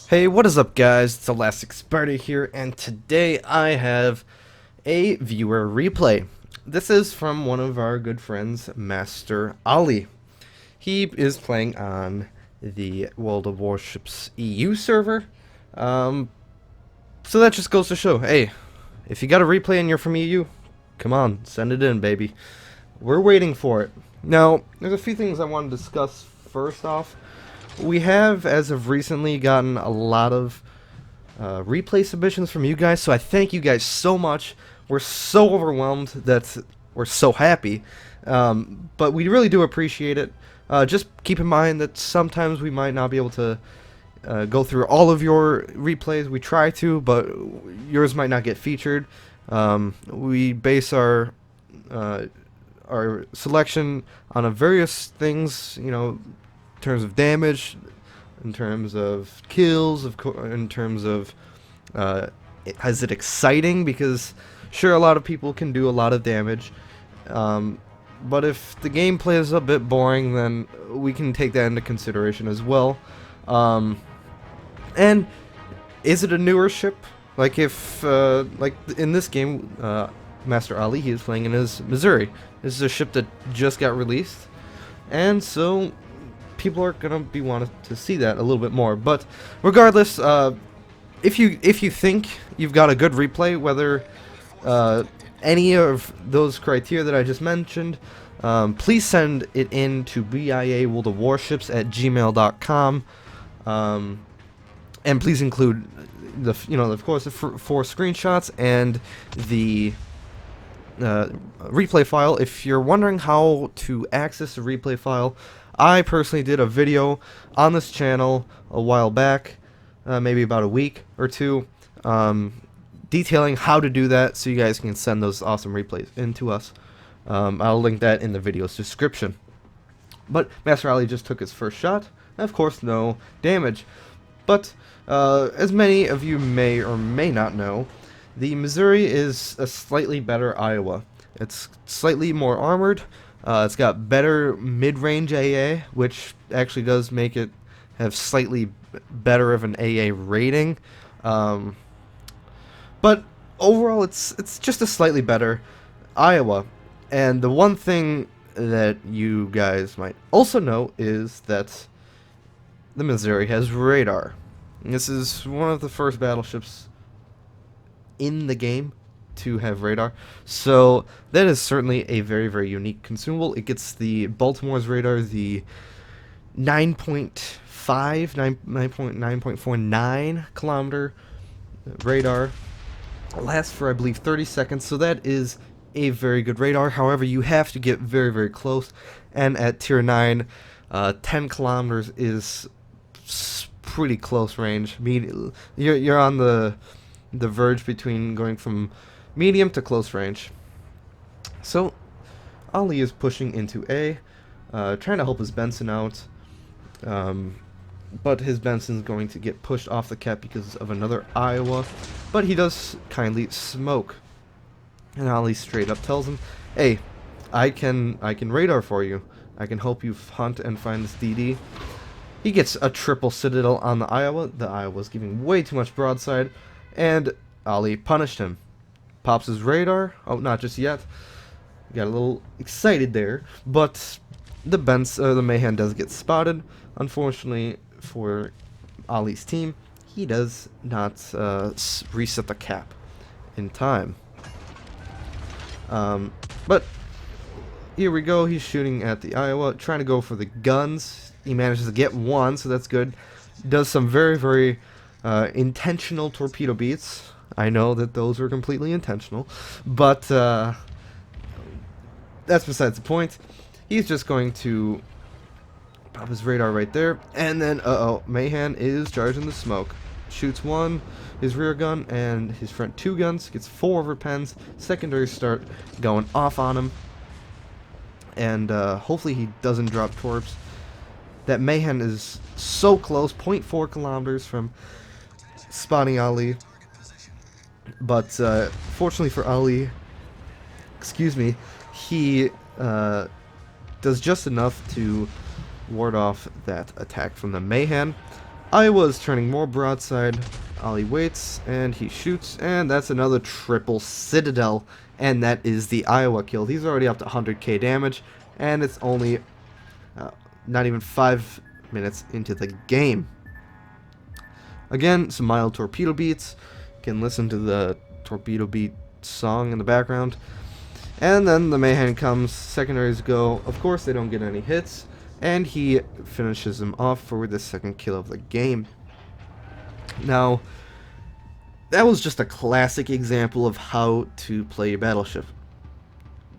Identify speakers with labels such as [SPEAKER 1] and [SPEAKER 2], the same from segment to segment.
[SPEAKER 1] Hey, what is up, guys? It's ElasticSpyder here, and today I have a viewer replay. This is from one of our good friends, Master Ali. He is playing on the World of Warships EU server. So that just goes to show, hey, if you got a replay and you're from EU, come on, send it in, baby. We're waiting for it. Now, there's a few things I want to discuss first off. We have, as of recently, gotten a lot of replay submissions from you guys, so I thank you guys so much. We're so overwhelmed that we're so happy, but we really do appreciate it. Just keep in mind that sometimes we might not be able to go through all of your replays. We try to, but yours might not get featured. We base our selection on a various things, you know, in terms of damage, in terms of kills, in terms of is it exciting? Because sure, a lot of people can do a lot of damage, but if the gameplay is a bit boring, then we can take that into consideration as well. And is it a newer ship? Like if like in this game, Master Ali, he is playing in his Missouri. This is a ship that just got released, and so people are gonna be wanting to see that a little bit more. But regardless, if you think you've got a good replay, whether any of those criteria that I just mentioned, please send it in to BIAworldofwarships at gmail.com, and please include of course the four screenshots and the replay file. If you're wondering how to access the replay file, I personally did a video on this channel a while back, maybe about a week or two, detailing how to do that so you guys can send those awesome replays in to us. I'll link that in the video's description. But Master Ali just took his first shot, and of course no damage. But as many of you may or may not know, the Missouri is a slightly better Iowa. It's slightly more armored. It's got better mid-range AA, which actually does make it have slightly better of an AA rating. But overall, it's just a slightly better Iowa. And the one thing that you guys might also know is that the Missouri has radar. This is one of the first battleships in the game to have radar, so that is certainly a very, very unique consumable. It gets the Baltimore's radar, the 9.49 kilometer radar. It lasts for, I believe, 30 seconds, so that is a very good radar. However, you have to get very, very close, and at tier 9, 10 kilometers is pretty close range. You're on the verge between going from medium to close range. So Ali is pushing into A, trying to help his Benson out, but his Benson's going to get pushed off the cap because of another Iowa, but he does kindly smoke, and Ali straight up tells him, hey, I can radar for you. I can help you hunt and find this DD. He gets a triple Citadel on the Iowa. The Iowa's giving way too much broadside, and Ali punished him. Pops his radar. Oh, not just yet. Got a little excited there, but the Mayhem does get spotted. Unfortunately for Ali's team, he does not reset the cap in time. But here we go. He's shooting at the Iowa, trying to go for the guns. He manages to get one, so that's good. Does some very, very intentional torpedo beats. I know that those were completely intentional, but that's besides the point. He's just going to pop his radar right there, and then, Mayhem is charging the smoke. Shoots one, his rear gun, and his front two guns. Gets 4 overpens. Secondary start going off on him, and hopefully he doesn't drop torps. That Mayhem is so close, 0.4 kilometers from spotting Ali. But fortunately for Ali, he does just enough to ward off that attack from the Mayhem. Iowa's turning more broadside. Ollie waits, and he shoots, and that's another triple citadel, and that is the Iowa kill. He's already up to 100k damage, and it's only not even 5 minutes into the game. Again, some mild torpedo beats. You can listen to the torpedo beat song in the background. And then the Mayhem comes, secondaries go. Of course, they don't get any hits, and he finishes them off for the second kill of the game. Now, that was just a classic example of how to play a battleship.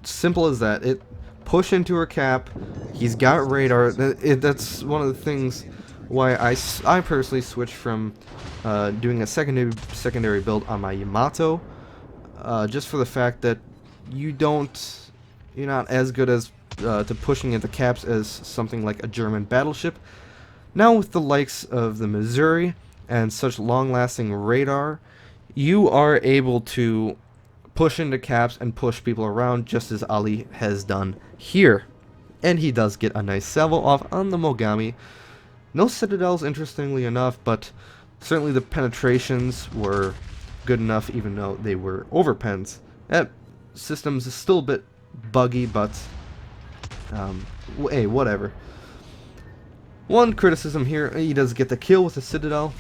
[SPEAKER 1] Simple as that. It push into her cap. He's got radar. That's one of the things why I personally switched from doing a secondary build on my Yamato, just for the fact that you're not as good as to pushing into caps as something like a German battleship. Now with the likes of the Missouri and such long-lasting radar, you are able to push into caps and push people around just as Ali has done here. And he does get a nice salvo off on the Mogami. No citadels, interestingly enough, but certainly the penetrations were good enough, even though they were overpens. That system's still a bit buggy, but hey, whatever. One criticism here, he does get the kill with the citadel,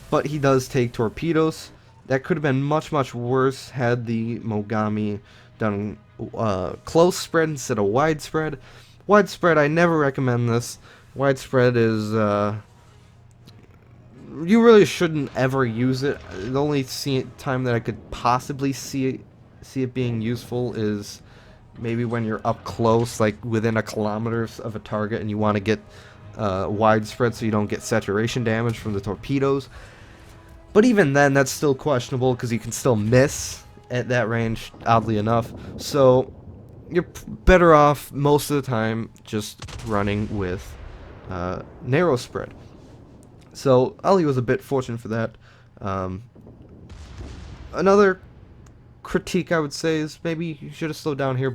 [SPEAKER 1] but he does take torpedoes. That could have been much, much worse had the Mogami done close spread instead of widespread. Widespread, I never recommend this. Widespread is, you really shouldn't ever use it. The only time that I could possibly see it being useful is maybe when you're up close, like within a kilometer of a target, and you want to get widespread so you don't get saturation damage from the torpedoes. But even then, that's still questionable because you can still miss at that range, oddly enough. So you're better off most of the time just running with narrow spread. So Ali was a bit fortunate for that. Another critique I would say is maybe you should have slowed down here,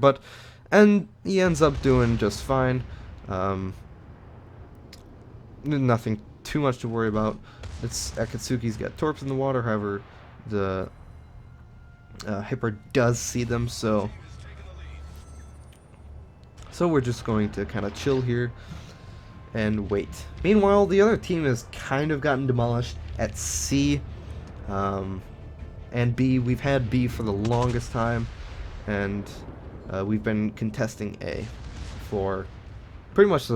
[SPEAKER 1] and he ends up doing just fine. Nothing too much to worry about. It's Akatsuki's got torps in the water, however the Hipper does see them, so we're just going to kind of chill here and wait. Meanwhile, the other team has kind of gotten demolished at C and B. We've had B for the longest time, and we've been contesting A for pretty much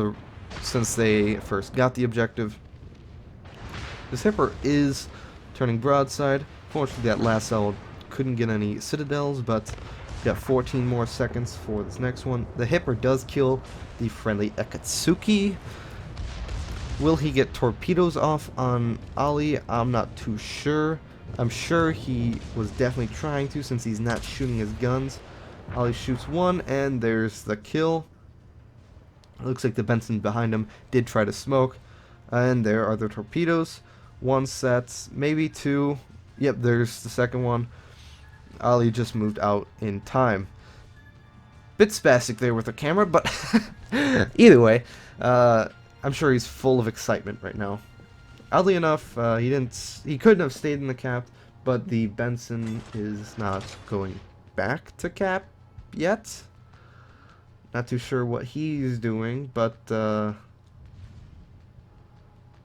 [SPEAKER 1] since they first got the objective. This Hipper is turning broadside. Fortunately, that last cell couldn't get any citadels, but got 14 more seconds for this next one. The Hipper does kill the friendly Akatsuki. Will he get torpedoes off on Ali? I'm not too sure. I'm sure he was definitely trying to, since he's not shooting his guns. Ali shoots one, and there's the kill. It looks like the Benson behind him did try to smoke. And there are the torpedoes. One set, maybe two. Yep, there's the second one. Ali just moved out in time. Bit spastic there with the camera, but either way, I'm sure he's full of excitement right now. Oddly enough, he couldn't have stayed in the cap, but the Benson is not going back to cap yet. Not too sure what he's doing, but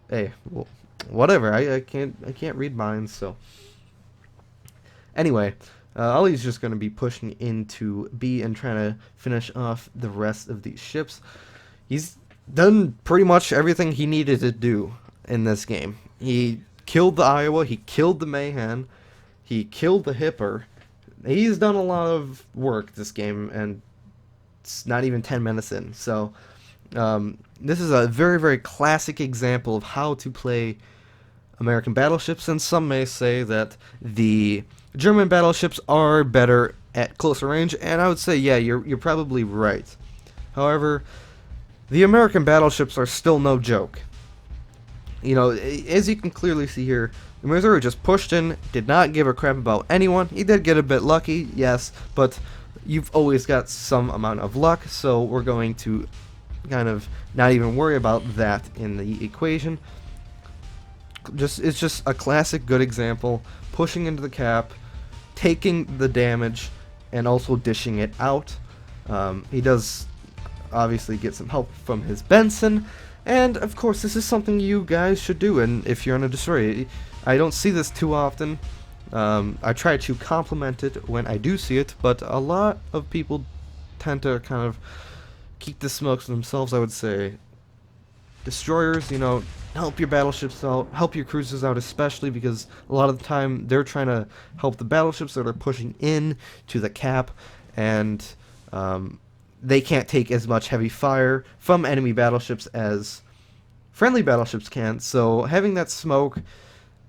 [SPEAKER 1] hey, well, whatever. I can't read minds, so anyway, Ali's just going to be pushing into B and trying to finish off the rest of these ships. He's done pretty much everything he needed to do in this game. He killed the Iowa, he killed the Mayhem, he killed the Hipper. He's done a lot of work this game, and it's not even 10 minutes in. So this is a very, very classic example of how to play American battleships, and some may say that the German battleships are better at closer range, and I would say, yeah, you're probably right. However, the American battleships are still no joke. You know, as you can clearly see here, the Missouri just pushed in, did not give a crap about anyone. He did get a bit lucky, yes, but you've always got some amount of luck, so we're going to kind of not even worry about that in the equation. it's just a classic good example, pushing into the cap, taking the damage, and also dishing it out. He does obviously get some help from his Benson, and of course this is something you guys should do, and if you're on a destroyer. I don't see this too often. I try to compliment it when I do see it, but a lot of people tend to kind of keep the smoke to themselves, I would say. Destroyers, you know, help your battleships out, help your cruisers out, especially because a lot of the time they're trying to help the battleships that are pushing in to the cap, and they can't take as much heavy fire from enemy battleships as friendly battleships can, so having that smoke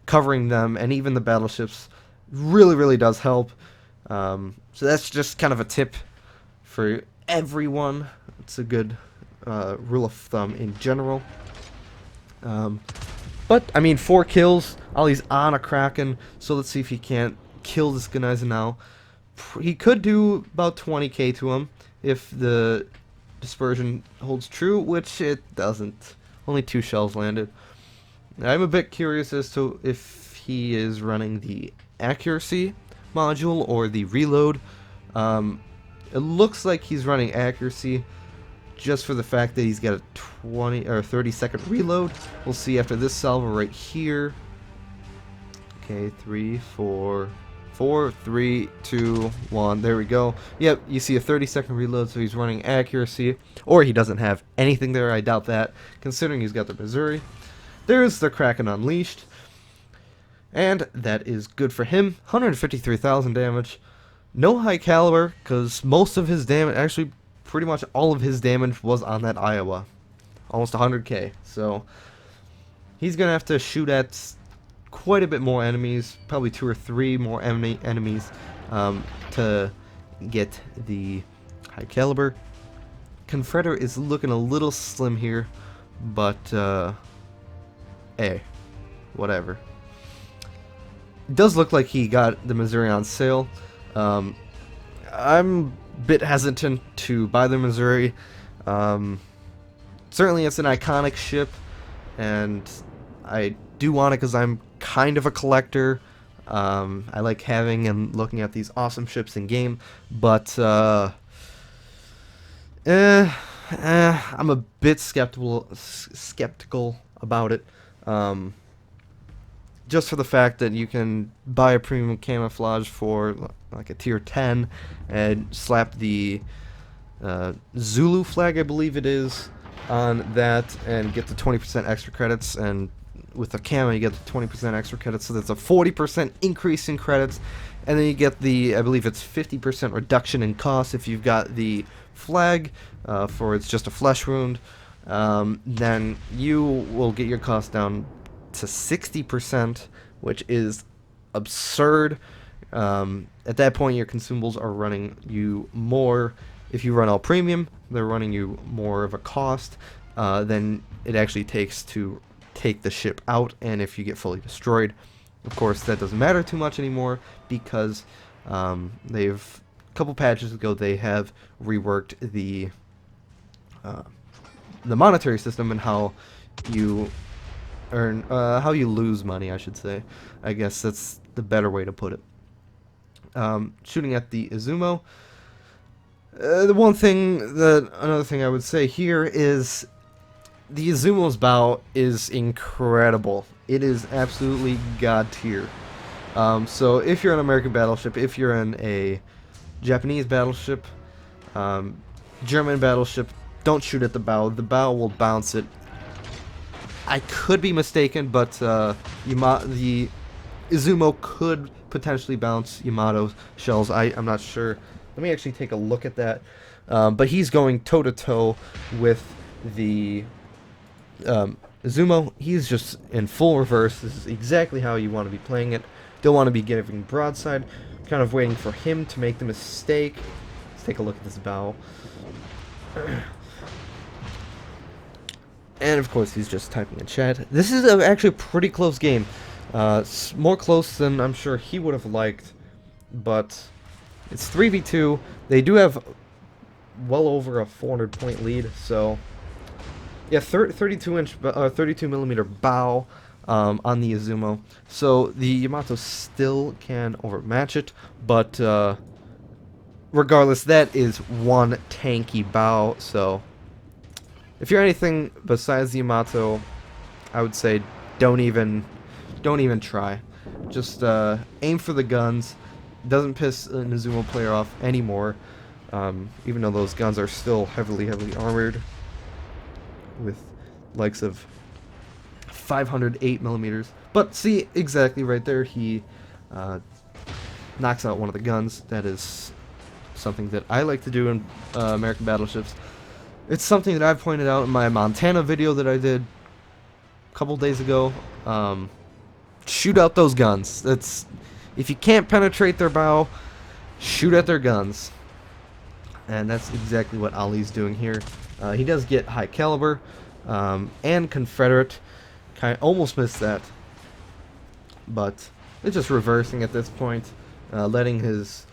[SPEAKER 1] covering them and even the battleships really does help. So that's just kind of a tip for everyone. It's a good rule of thumb in general. But I mean, 4 kills. Ollie's on a Kraken, so let's see if he can't kill this Gneiser now. He could do about 20k to him if the dispersion holds true, which it doesn't. Only 2 shells landed. I'm a bit curious as to if he is running the accuracy module or the reload. It looks like he's running accuracy just for the fact that he's got a 20 or 30-second reload. We'll see after this salvo right here. Okay, 3, 4, 3, 2, 1. There we go. Yep, you see a 30-second reload, so he's running accuracy. Or he doesn't have anything there. I doubt that, considering he's got the Missouri. There's the Kraken Unleashed, and that is good for him. 153,000 damage. No high caliber, because most of his damage, actually pretty much all of his damage was on that Iowa. Almost 100k. So he's going to have to shoot at quite a bit more enemies, probably 2 or 3 more enemies to get the high caliber. Confederate is looking a little slim here, but hey, whatever. It does look like he got the Missouri on sale. I'm a bit hesitant to buy the Missouri. Certainly it's an iconic ship, and I do want it because I'm kind of a collector. I like having and looking at these awesome ships in game, but I'm a bit skeptical about it. Just for the fact that you can buy a premium camouflage for like a tier 10 and slap the Zulu flag, I believe it is, on that and get the 20% extra credits, and with the camo you get the 20% extra credits, so that's a 40% increase in credits, and then you get the, I believe it's 50% reduction in cost if you've got the flag for it's just a flesh wound. Then you will get your cost down to 60%, which is absurd. At that point your consumables are running you more. If you run all premium, they're running you more of a cost than it actually takes to take the ship out, and if you get fully destroyed, of course that doesn't matter too much anymore, because they've, a couple patches ago, they have reworked the monetary system and how you earn, how you lose money, I should say. I guess that's the better way to put it. Shooting at the Izumo. Another thing I would say here is the Izumo's bow is incredible. It is absolutely god tier. So if you're an American battleship, if you're in a Japanese battleship, German battleship, don't shoot at the bow. The bow will bounce it. I could be mistaken, but the Izumo could potentially bounce Yamato shells. I'm not sure. Let me actually take a look at that. But he's going toe-to-toe with the Izumo. He's just in full reverse. This is exactly how you want to be playing it. Don't want to be giving broadside. Kind of waiting for him to make the mistake. Let's take a look at this bow. And of course he's just typing in chat. This is actually a pretty close game. More close than I'm sure he would have liked. But it's 3v2. They do have well over a 400-point lead. So yeah, 32 millimeter bow. on the Izumo. So the Yamato still can overmatch it, but regardless, that is one tanky bow. So if you're anything besides the Yamato, I would say don't even try. Just aim for the guns. Doesn't piss an Izumo player off anymore. Even though those guns are still heavily armored with likes of 508 millimeters. But see, exactly right there, he knocks out one of the guns. That is something that I like to do in American battleships. It's something that I've pointed out in my Montana video that I did a couple days ago. Shoot out those guns. That's, if you can't penetrate their bow, shoot at their guns. And that's exactly what Ali's doing here. He does get high caliber and Confederate. Almost missed that, but it's just reversing at this point, letting his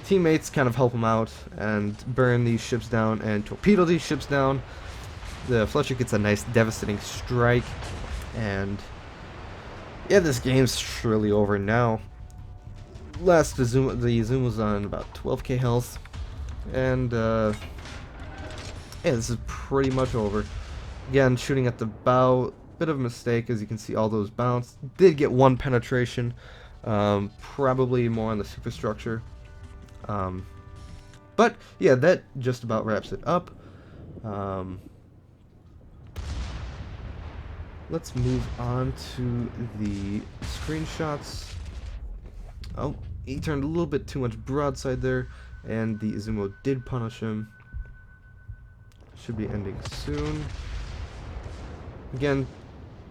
[SPEAKER 1] teammates kind of help him out and burn these ships down and torpedo these ships down. The Fletcher gets a nice devastating strike, and yeah, this game's surely over now. The Izumo's on about 12k health, and yeah, this is pretty much over. Again, shooting at the bow, bit of a mistake, as you can see all those bounce. Did get one penetration, probably more on the superstructure. But yeah, that just about wraps it up. Let's move on to the screenshots. Oh, he turned a little bit too much broadside there, and the Izumo did punish him. Should be ending soon. Again,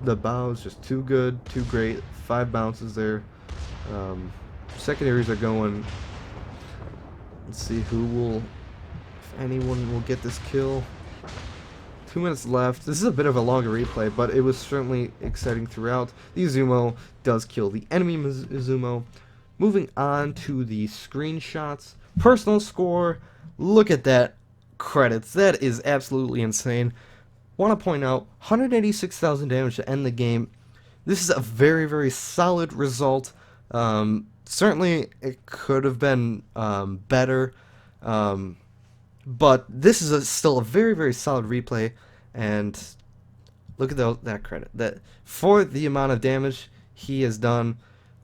[SPEAKER 1] the bow is just too good, too great. 5 bounces there. Secondaries are going. Let's see who will, if anyone will get this kill. 2 minutes left. This is a bit of a longer replay, but it was certainly exciting throughout. The Izumo does kill the enemy Izumo. Moving on to the screenshots. Personal score. Look at that. Credits. That is absolutely insane. Want to point out 186,000 damage to end the game. This is a very solid result. Certainly it could have been better, but this is still a very solid replay. And look at that credit, that for the amount of damage he has done.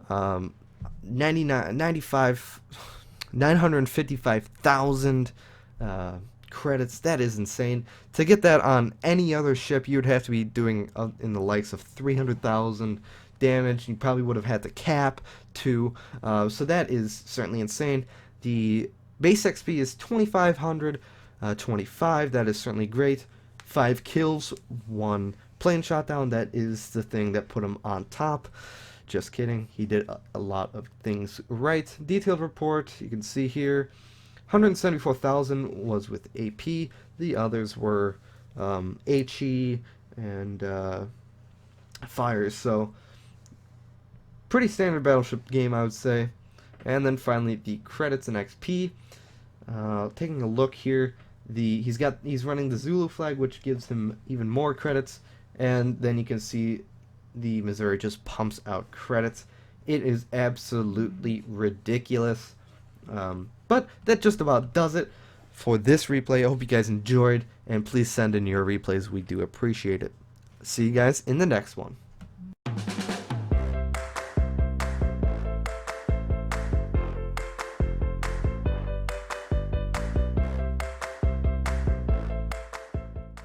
[SPEAKER 1] 955,000 credits. That is insane. To get that on any other ship, you would have to be doing in the likes of 300,000 damage. You probably would have had the cap too. So that is certainly insane. The base XP is 2,525. That is certainly great. 5 kills, 1 plane shot down. That is the thing that put him on top. Just kidding. He did a lot of things right. Detailed report, you can see here. 174,000 was with AP. The others were HE and fires. So pretty standard battleship game, I would say. And then finally the credits and XP. Taking a look here, he's running the Zulu flag, which gives him even more credits. And then you can see the Missouri just pumps out credits. It is absolutely ridiculous. But that just about does it for this replay. I hope you guys enjoyed, and please send in your replays. We do appreciate it. See you guys in the next one.